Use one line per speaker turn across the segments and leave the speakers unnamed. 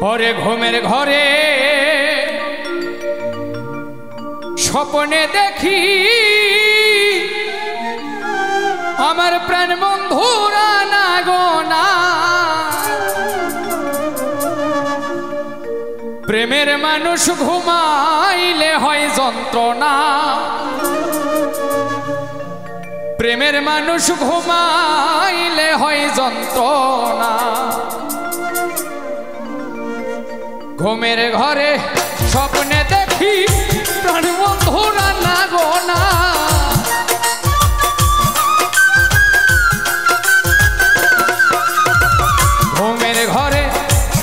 পরে ঘুমের ঘরে স্বপ্নে দেখি আমার প্রাণ বন্ধুরা না গো না, প্রেমের মানুষ ঘুমাইলে হয় যন্ত্রণা, প্রেমের মানুষ ঘুমাইলে হয় যন্ত্রণা। ঘুমের ঘরে স্বপ্নে দেখি প্রাণ বন্ধুরা না গো না, ঘুমের ঘরে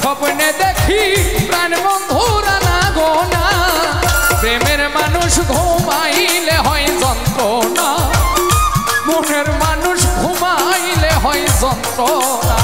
স্বপ্নে দেখি প্রাণ বন্ধুরা না গো না, প্রেমের মানুষ ঘুমাইলে হয় যন্ত্রণা, মনের মানুষ ঘুমাইলে হয় যন্ত্রণা।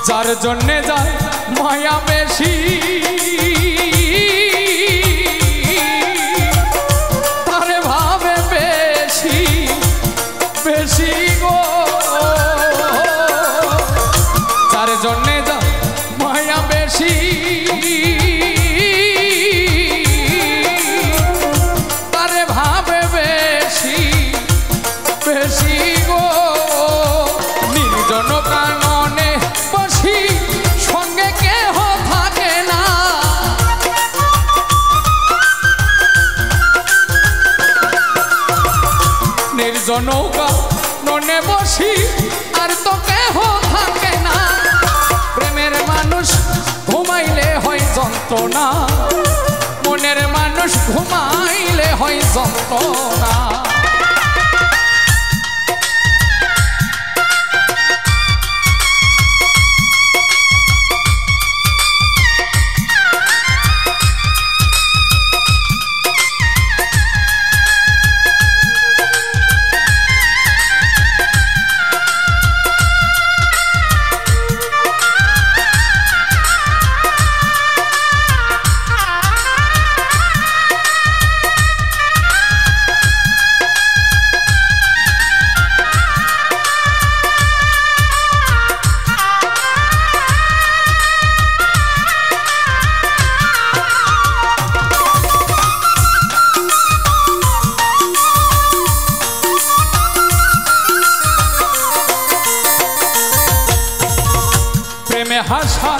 যার জন্যে যায় মায়া বেশি, তারে ভাবে বেশি বেশি গো, যার জন্যে যায় মায়া বেশি, তারে ভাবে বেশি বেশি গো। নির্জন কাননে বসি সঙ্গে কেহ থাকে না, নির্জন কাননে বসি আর তো কেহ থাকে না, প্রেমের মানুষ ঘুমাইলে হয় যন্ত্রণা, মনের মানুষ ঘুমাইলে হয় যন্ত্রণা। প্রেমে হাসা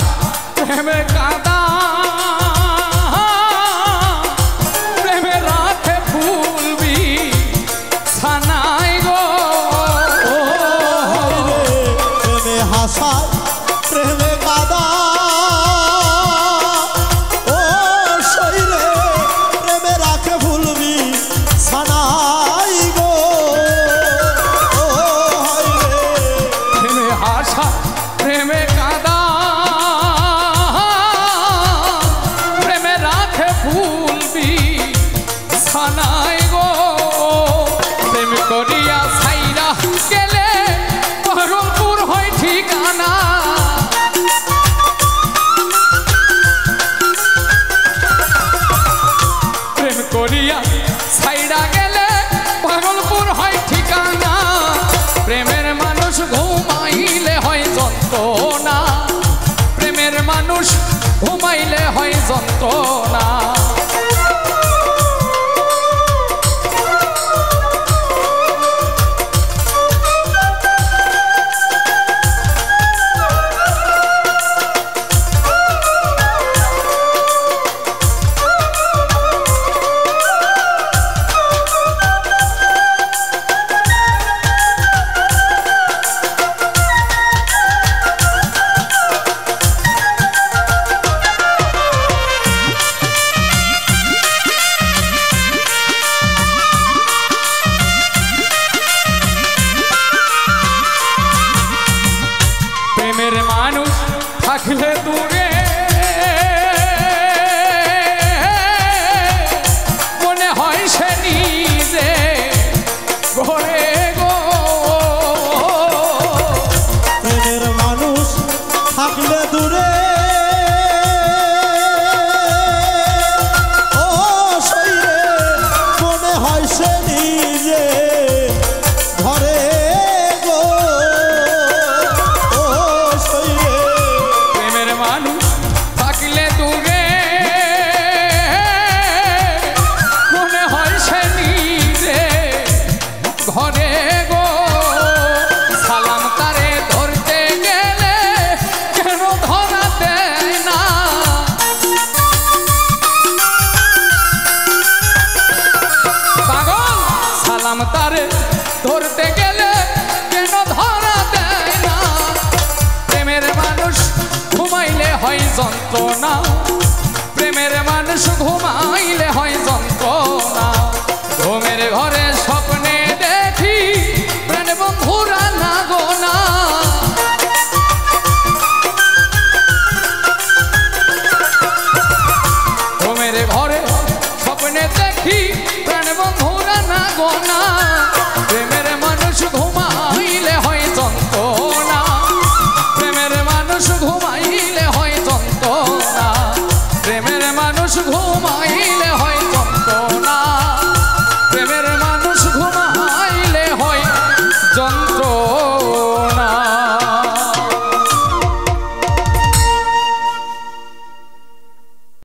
প্রেমে কাঁদা, প্রেমে রাখে ভুলবি ছানাই গো,
প্রেমে হাসা প্রেমে কাঁদা, ও শরীরে প্রেমে রাখে ভুলবি ছানাই গো, ও
প্রেমে হাসা প্রেমে কাঁদা, প্রেমে রাখে ভুলবি ছানাই গো, প্রেম করিয়া ছাইরা গেলে বহরমপুর হয় ঠিকানা, প্রেম করিয়া ছাইরা গেলে বহরমপুর হয় ঠিকানা, প্রেমের মানুষ ঘুমাইলে হয় যন্ত্রণা, প্রেমের মানুষ ঘুমাইলে হয় যন্ত্রণা। প্রেমের মানুষ থাকলে দূরে মনে হয় সে নিজে ঘরে গো।
প্রেমের মানুষ থাকলে দূরে ও শৈরে মনে হয় সে নিজে ঘরে গো। ও শৈরে
প্রেমের মানুষ থাকলে দূরে মনে হয় সে নিজে ঘরে গো। সালাম তারে ধরতে গেলে কেন ধরা দেয় না। পাগল সালাম তারে ধরতে গেলে কেন ধরা দেয় না। প্রেমের মানুষ ঘুমাইলে হয় যন্ত্রণা, প্রেমের মানুষ ঘুমাইলে হয় যন্ত্রণা। ঘুমের ঘরে স্বপ্নে দেখি প্রাণ বন্ধুরা না গো না। ঘুমের ঘরে স্বপ্নে দেখি প্রাণ বন্ধুরা না গো না।